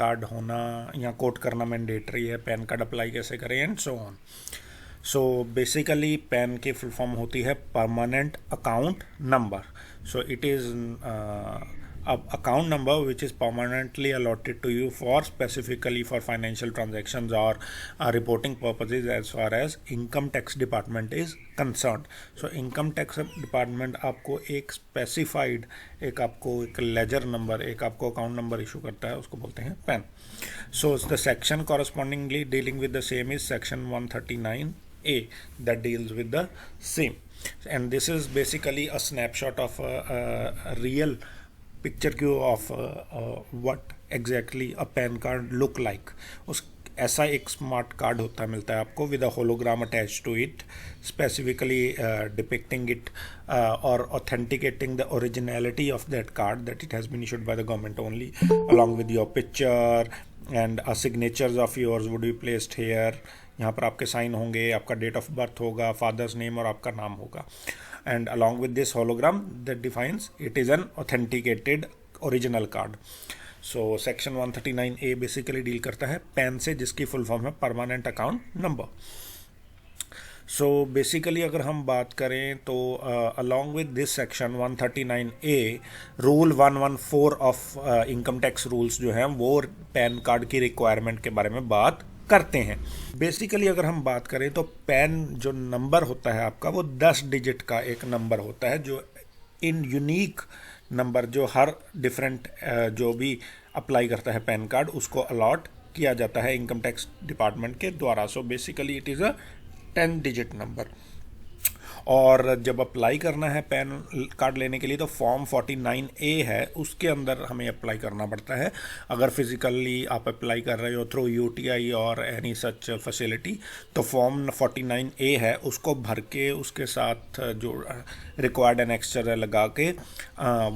Card होना या coat करना मैंडेटरी है, पैन कार्ड अप्लाई कैसे करें and so on. So basically pan की फुल फॉर्म होती है permanent account number. So it is account number which is permanently allotted to you for specifically for financial transactions or reporting purposes as far as income tax department is concerned. So income tax department आपको एक specified एक ledger number, एक आपको account number issue करता है, उसको बोलते हैं PAN. So the section correspondingly dealing with the same is section 139A that deals with the same. And this is basically a snapshot of a real picture Q of what exactly a PAN card look like. उस ऐसा एक smart card होता है, मिलता है आपको with a hologram attach to it, specifically depicting it और authenticating the originality of that card that it has been issued by the government only, along with your picture and signatures of yours would be placed here. यहाँ पर आपके sign होंगे, आपका date of birth होगा, father's name और आपका नाम होगा, and along with this hologram that defines it is an authenticated original card. So section 139A basically deal करता है पैन से, जिसकी फुल फॉर्म है permanent account number. So basically अगर हम बात करें तो along with this section 139A rule 114 of income tax rules जो हैं वो पैन कार्ड की रिक्वायरमेंट के बारे में बात करते हैं। बेसिकली अगर हम बात करें तो पैन जो नंबर होता है आपका वो 10 डिजिट का एक नंबर होता है, जो इन यूनिक नंबर जो हर डिफरेंट जो भी अप्लाई करता है पैन कार्ड उसको अलॉट किया जाता है इनकम टैक्स डिपार्टमेंट के द्वारा। So basically it is a 10 digit number. और जब अप्लाई करना है पैन कार्ड लेने के लिए तो फॉर्म 49A है, उसके अंदर हमें अप्लाई करना पड़ता है। अगर फिज़िकली आप अप्लाई कर रहे हो थ्रू UTI और एनी सच फैसिलिटी तो फॉर्म 49A है, उसको भर के उसके साथ जो रिक्वायर्ड एनेक्स्चर लगा के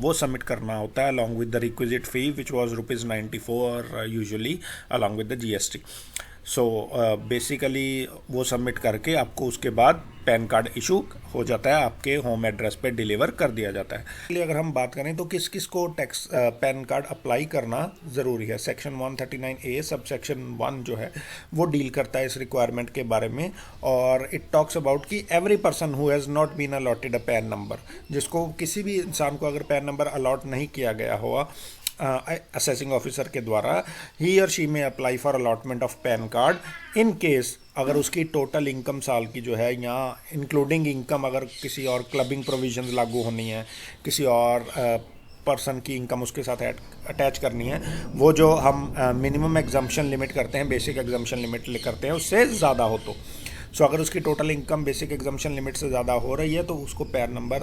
वो सबमिट करना होता है along with the requisite fee which was ₹94 usually along with the GST। So basically वो सबमिट करके आपको उसके बाद पैन कार्ड इशू हो जाता है, आपके होम एड्रेस पे डिलीवर कर दिया जाता है। इसलिए अगर हम बात करें तो किस किस को टैक्स पैन कार्ड अप्लाई करना ज़रूरी है, सेक्शन 139A सब सेक्शन 1 जो है वो डील करता है इस रिक्वायरमेंट के बारे में। और इट टॉक्स अबाउट कि every person who has not been allotted a PAN number, जिसको किसी भी इंसान को अगर पैन नंबर अलॉट नहीं किया गया हुआ असेसिंग ऑफिसर के द्वारा, ही और शी में apply for allotment of pan card in case अगर उसकी टोटल इनकम साल की जो है या इंक्लूडिंग इनकम अगर किसी और क्लबिंग प्रोविजंस लागू होनी है, किसी और पर्सन की इनकम उसके साथ अटैच करनी है, वो जो हम मिनिमम एग्जम्पशन लिमिट करते हैं, बेसिक एग्जम्पशन लिमिट करते हैं, उससे ज़्यादा हो तो सो अगर उसकी total income basic exemption limit से ज़्यादा हो रही है तो उसको पैन नंबर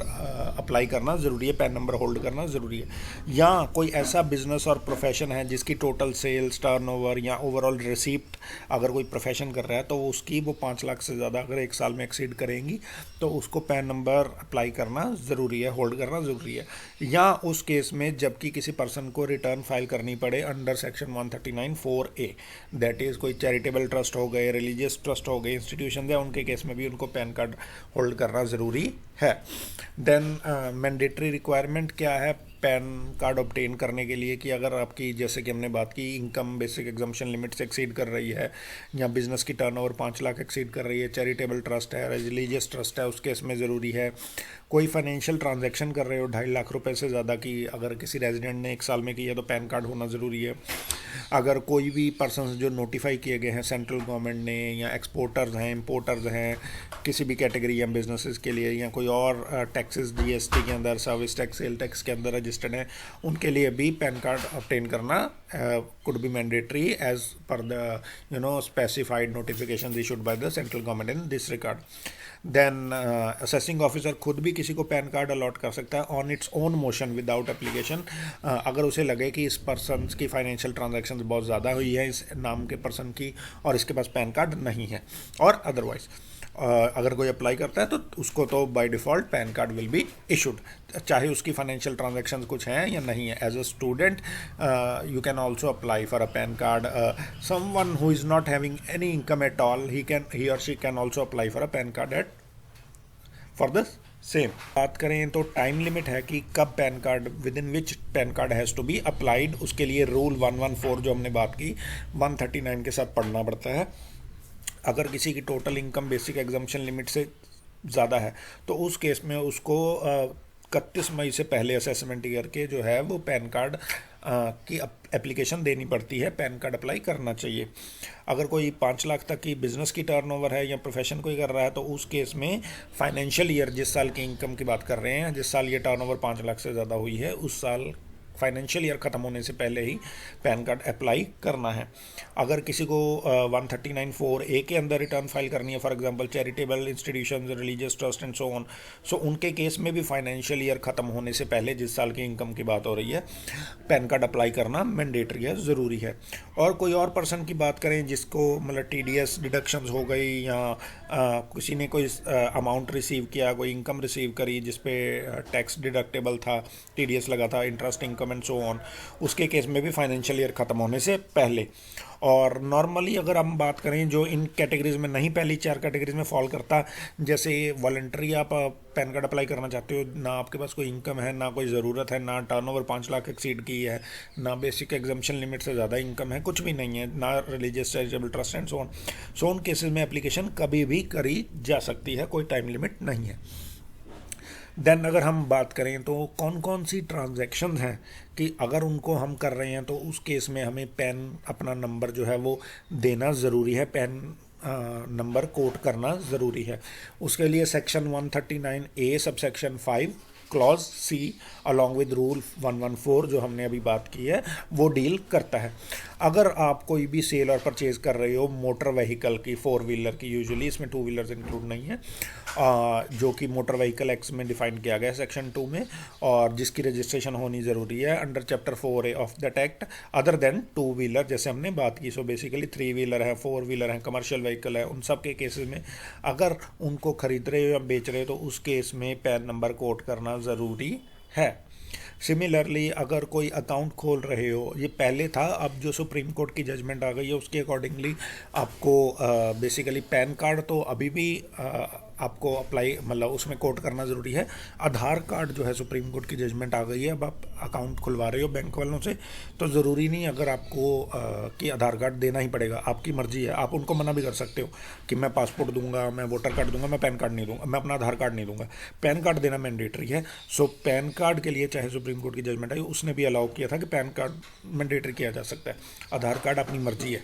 अप्लाई करना ज़रूरी है, पैन नंबर होल्ड करना ज़रूरी है। या कोई ऐसा बिजनेस और प्रोफेशन है जिसकी टोटल सेल्स टर्नओवर या ओवरऑल रिसीप्ट अगर कोई प्रोफेशन कर रहा है तो उसकी वो 5 लाख से ज़्यादा अगर एक साल में एक्सीड करेंगी तो उसको पैन नंबर अप्लाई करना ज़रूरी है, होल्ड करना ज़रूरी है। या उस केस में जबकि किसी पर्सन को रिटर्न फाइल करनी पड़े under section 139(4)A, that is कोई चैरिटेबल ट्रस्ट हो गए, रिलीजियस ट्रस्ट हो गए, इंस्टीट्यूशन है, उनके केस में भी उनको पैन कार्ड होल्ड करना ज़रूरी है। देन मैंडेटरी रिक्वायरमेंट क्या है पैन कार्ड ऑब्टेन करने के लिए कि अगर आपकी जैसे कि हमने बात की इनकम बेसिक एग्जम्पशन लिमिट से एक्सीड कर रही है या बिजनेस की टर्नओवर 5 लाख एक्सीड कर रही है, चैरिटेबल ट्रस्ट है, रिलीजियस ट्रस्ट है, उस केस में ज़रूरी है। कोई फाइनेंशियल ट्रांजैक्शन कर रहे हो 2.5 लाख रुपए से ज़्यादा की अगर किसी रेजिडेंट ने 1 साल में की है तो पैन कार्ड होना ज़रूरी है। अगर कोई भी पर्सन जो नोटिफाई किए गए हैं सेंट्रल गवर्नमेंट ने या एक्सपोर्टर्स हैं, इम्पोर्टर्स हैं किसी भी कैटेगरी या बिजनेसेस के लिए, या कोई और टैक्सेस GST के अंदर, सर्विस टैक्स, सेल टैक्स के अंदर रजिस्टर्ड हैं, उनके लिए भी पैन कार्ड ऑब्टेन करना could be mandatory as per the specified notifications issued by the central government in this regard. Then assessing officer खुद भी किसी को पैन कार्ड अलॉट कर सकता है on its own motion without application, अगर उसे लगे कि इस पर्सन की फाइनेंशियल ट्रांजैक्शंस बहुत ज़्यादा हुई है इस नाम के पर्सन की और इसके पास पैन कार्ड नहीं है, और अदरवाइज अगर कोई अप्लाई करता है तो उसको तो by default PAN card will be issued, चाहे उसकी फाइनेंशियल ट्रांजैक्शंस कुछ हैं या नहीं है। As a student you can also apply for a PAN card, someone who is not having any income at all, he और she can also apply for a PAN card at for the same. बात करें तो time limit है कि कब PAN card, within which PAN card has to be applied, उसके लिए rule 114 जो हमने बात की 139 के साथ पढ़ना पड़ता है। अगर किसी की total income basic exemption limit से ज़्यादा है तो उस केस में उसको 31 मई से पहले असेसमेंट ईयर के जो है वो पैन कार्ड की एप्लीकेशन देनी पड़ती है, पैन कार्ड अप्लाई करना चाहिए। अगर कोई 5 लाख तक की बिजनेस की टर्नओवर है या प्रोफेशन कोई कर रहा है तो उस केस में फाइनेंशियल ईयर, जिस साल की इनकम की बात कर रहे हैं, जिस साल ये टर्नओवर 5 लाख से ज़्यादा हुई है, उस साल फाइनेंशियल ईयर ख़त्म होने से पहले ही पैन कार्ड अप्लाई करना है। अगर किसी को 139(4)(a) के अंदर रिटर्न फाइल करनी है, for example charitable institutions, religious trust and so on, so उनके केस में भी फाइनेंशियल ईयर ख़त्म होने से पहले, जिस साल की इनकम की बात हो रही है, पैन कार्ड अप्लाई करना मैंडेटरी है, ज़रूरी है। और कोई और पर्सन की बात करें जिसको मतलब TDS डिडक्शंस हो गई या किसी ने कोई अमाउंट रिसीव किया, कोई इनकम रिसीव करी जिस पे टैक्स डिडक्टेबल था, TDS लगा था, interest income and so on, उसके केस में भी फाइनेंशियल ईयर ख़त्म होने से पहले। और नॉर्मली अगर हम बात करें जो इन कैटेगरीज में नहीं, पहली 4 कैटेगरीज में फॉल करता, जैसे वॉलंटरी आप पैन कार्ड अप्लाई करना चाहते हो, ना आपके पास कोई इनकम है, ना कोई ज़रूरत है, ना टर्नओवर 5 लाख एक्सीड की है, ना बेसिक एग्जाम्पशन लिमिट से ज़्यादा इनकम है, कुछ भी नहीं है, ना religious charitable trust and so on cases में एप्लीकेशन कभी भी करी जा सकती है, कोई टाइम लिमिट नहीं है। देन अगर हम बात करें तो कौन कौन सी ट्रांजैक्शंस हैं कि अगर उनको हम कर रहे हैं तो उस केस में हमें पैन अपना नंबर जो है वो देना ज़रूरी है, पैन नंबर कोट करना ज़रूरी है। उसके लिए section 139A subsection 5 clause C along with rule 114 जो हमने अभी बात की है वो डील करता है। अगर आप कोई भी सेल और परचेज़ कर रहे हो मोटर व्हीकल की, 4 व्हीलर की, यूजुअली इसमें 2 व्हीलर्स इंक्लूड नहीं है, जो कि मोटर व्हीकल एक्ट में डिफाइन किया गया है सेक्शन 2 में, और जिसकी रजिस्ट्रेशन होनी ज़रूरी है under chapter 4A of that act, other than 2 wheeler जैसे हमने बात की। सो बेसिकली 3 व्हीलर है, 4 व्हीलर है, कमर्शियल व्हीकल है, उन सब के केसेस में अगर उनको खरीद रहे हो या बेच रहे हो तो उस केस में पैन नंबर कोट करना ज़रूरी है। सिमिलरली अगर कोई अकाउंट खोल रहे हो, ये पहले था, अब जो सुप्रीम कोर्ट की जजमेंट आ गई है उसके अकॉर्डिंगली आपको बेसिकली पैन कार्ड तो अभी भी आपको अप्लाई मतलब उसमें कोट करना ज़रूरी है। आधार कार्ड जो है सुप्रीम कोर्ट की जजमेंट आ गई है, अब आप अकाउंट खुलवा रहे हो बैंक वालों से तो ज़रूरी नहीं अगर आपको कि आधार कार्ड देना ही पड़ेगा, आपकी मर्ज़ी है, आप उनको मना भी कर सकते हो कि मैं पासपोर्ट दूंगा, मैं वोटर कार्ड दूंगा, मैं पैन कार्ड नहीं दूंगा, मैं अपना आधार कार्ड नहीं दूंगा। पैन कार्ड देना मैंडेटरी है। सो पैन कार्ड के लिए चाहे सुप्रीम कोर्ट की जजमेंट आई, उसने भी अलाउ किया था कि पैन कार्ड मैंडेटरी किया जा सकता है। आधार कार्ड अपनी मर्ज़ी है,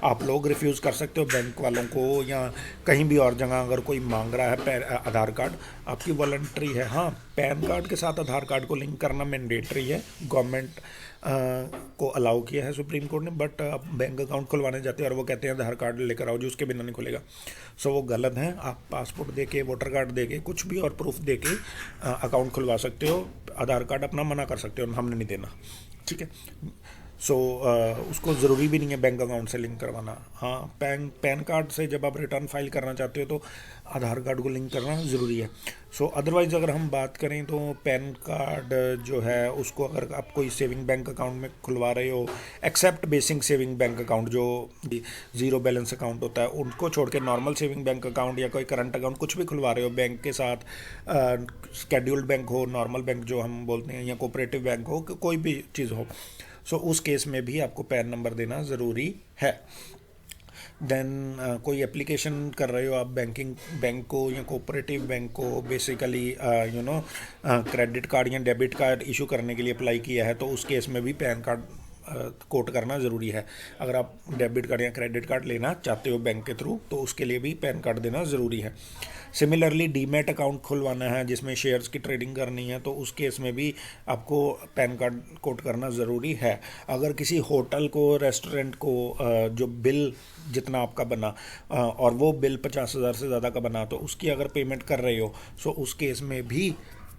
आप लोग रिफ्यूज़ कर सकते हो बैंक वालों को या कहीं भी और जगह अगर कोई मांग रहा है आधार कार्ड, आपकी वॉलंटरी है। हाँ, पैन कार्ड के साथ आधार कार्ड को लिंक करना मैंडेटरी है, गवर्नमेंट को अलाउ किया है सुप्रीम कोर्ट ने, बट आप बैंक अकाउंट खुलवाने जाते हैं और वो कहते हैं आधार कार्ड लेकर आओ जो उसके बिना नहीं खुलेगा, सो वो गलत है। आप पासपोर्ट दे के, वोटर कार्ड दे के, कुछ भी और प्रूफ दे के अकाउंट खुलवा सकते हो, आधार कार्ड अपना मना कर सकते हो, हमने नहीं देना, ठीक है। सो उसको ज़रूरी भी नहीं है बैंक अकाउंट से लिंक करवाना। हाँ, पैन कार्ड से जब आप रिटर्न फाइल करना चाहते हो तो आधार कार्ड को लिंक करना ज़रूरी है। सो अदरवाइज़ अगर हम बात करें तो पैन कार्ड जो है उसको अगर आप कोई सेविंग बैंक अकाउंट में खुलवा रहे हो, except basic saving bank account जो ज़ीरो बैलेंस अकाउंट होता है, उनको छोड़ के नॉर्मल सेविंग बैंक अकाउंट या कोई करंट अकाउंट कुछ भी खुलवा रहे हो बैंक के साथ, शेड्यूल्ड बैंक हो, नॉर्मल बैंक जो हम बोलते हैं, या कोऑपरेटिव बैंक हो, कोई भी चीज़ हो, सो उस केस में भी आपको पैन नंबर देना ज़रूरी है। देन कोई एप्लीकेशन कर रहे हो आप बैंक को या कोऑपरेटिव बैंक को, बेसिकली क्रेडिट कार्ड या डेबिट कार्ड इशू करने के लिए अप्लाई किया है तो उस केस में भी पैन कार्ड कोट करना ज़रूरी है। अगर आप डेबिट कार्ड या क्रेडिट कार्ड लेना चाहते हो बैंक के थ्रू तो उसके लिए भी पैन कार्ड देना ज़रूरी है। सिमिलरली डीमैट अकाउंट खुलवाना है जिसमें शेयर्स की ट्रेडिंग करनी है तो उस केस में भी आपको पैन कार्ड कोट करना ज़रूरी है। अगर किसी होटल को, रेस्टोरेंट को जो बिल जितना आपका बना और वो बिल 50,000 से ज़्यादा का बना तो उसकी अगर पेमेंट कर रहे हो सो उस केस में भी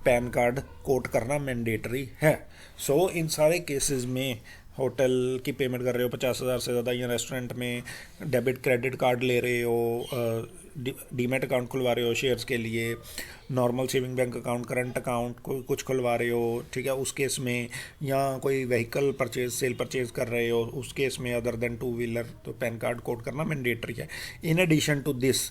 पैन कार्ड कोट करना मैंडेटरी है। सो इन सारे केसेस में होटल की पेमेंट कर रहे हो 50,000 से ज़्यादा, या रेस्टोरेंट में डेबिट क्रेडिट कार्ड ले रहे हो, डीमैट अकाउंट खुलवा रहे हो शेयर्स के लिए, normal saving bank account, current account कुछ खुलवा रहे हो, ठीक है, उस केस में, या कोई व्हीकल परचेज, सेल परचेज कर रहे हो उस केस में अदर देन 2 व्हीलर, तो पैन कार्ड कोड करना मैंडेटरी है। इन एडिशन टू दिस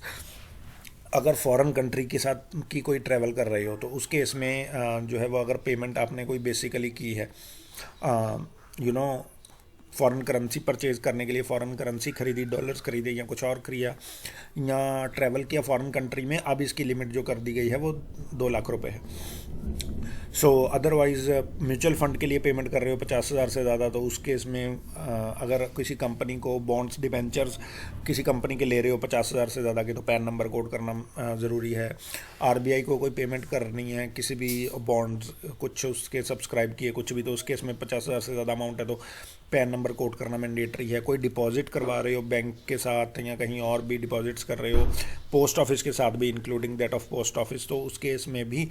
अगर फॉरेन कंट्री के साथ की कोई ट्रैवल कर रहे हो तो उस केस में जो है वो अगर पेमेंट आपने कोई बेसिकली की है, you know foreign currency purchase करने के लिए, फॉरेन करेंसी खरीदी, डॉलर्स खरीदे या कुछ और किया, या ट्रैवल किया फॉरेन कंट्री में, अब इसकी लिमिट जो कर दी गई है वो 2 लाख रुपए है। सो अदरवाइज़ म्यूचुअल फंड के लिए पेमेंट कर रहे हो 50,000 से ज़्यादा, तो उस केस में अगर किसी कंपनी को बॉन्ड्स डिबेंचर्स किसी कंपनी के ले रहे हो 50,000 से ज़्यादा के, तो पैन नंबर कोड करना ज़रूरी है। आरबीआई को कोई पेमेंट करनी है किसी भी बॉन्ड्स, कुछ उसके सब्सक्राइब किए कुछ भी, तो उस केस में 50,000 से ज़्यादा अमाउंट है तो पैन नंबर कोड करना मैंडेटरी है। कोई डिपॉजिट करवा रहे हो बैंक के साथ या कहीं और भी डिपॉजिट्स कर रहे हो, पोस्ट ऑफिस के साथ भी including that of post office, तो उस केस में भी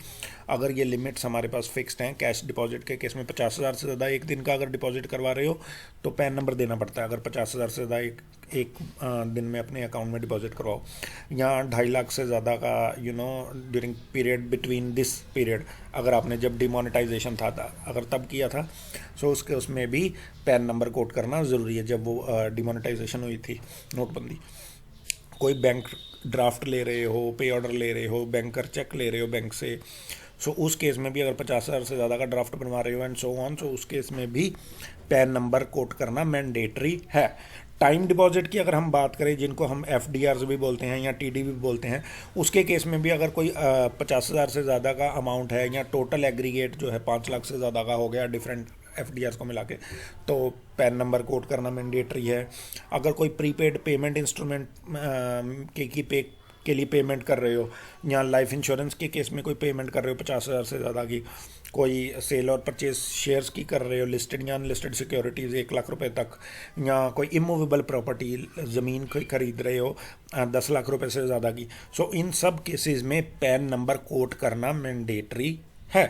अगर ये लिमिट्स हमारे पास फिक्स्ड हैं, कैश डिपॉजिट के केस में 50,000 से ज़्यादा एक दिन का अगर डिपॉजिट करवा रहे हो तो पैन नंबर देना पड़ता है। अगर 50,000 से ज़्यादा एक दिन में अपने अकाउंट में डिपॉजिट करवाओ, या 2.5 लाख से ज़्यादा का during period, between this period, अगर आपने जब डिमोनेटाइजेशन था अगर तब किया था, सो उसमें भी पैन नंबर कोड करना ज़रूरी है। जब वो डिमोनेटाइजेशन हुई थी, नोटबंदी, कोई बैंक ड्राफ्ट ले रहे हो, पे ऑर्डर ले रहे हो, बैंकर चेक ले रहे हो बैंक से, सो उस केस में भी अगर 50,000 से ज़्यादा का ड्राफ्ट बनवा रहे हो एंड सो ऑन, सो उस केस में भी पैन नंबर कोड करना मैंडेटरी है। टाइम डिपॉजिट की अगर हम बात करें, जिनको हम एफडीआर भी बोलते हैं या टीडी भी बोलते हैं, उसके केस में भी अगर कोई 50,000 से ज़्यादा का अमाउंट है या टोटल एग्रीगेट जो है 5 लाख से ज़्यादा का हो गया डिफरेंट एफडीआर को मिला के, तो पैन नंबर कोड करना मैंडेटरी है। अगर कोई प्रीपेड पेमेंट इंस्ट्रूमेंट के लिए पेमेंट कर रहे हो, या लाइफ इंश्योरेंस के केस में कोई पेमेंट कर रहे हो 50,000 से ज़्यादा की, कोई सेल और परचेज शेयर्स की कर रहे हो, लिस्टेड या अनलिस्टेड सिक्योरिटीज़ 1 लाख रुपए तक, या कोई इमूवेबल प्रॉपर्टी ज़मीन खरीद रहे हो 10 लाख रुपए से ज़्यादा की, सो इन सब केसेस में पैन नंबर कोड करना मैंडेटरी है।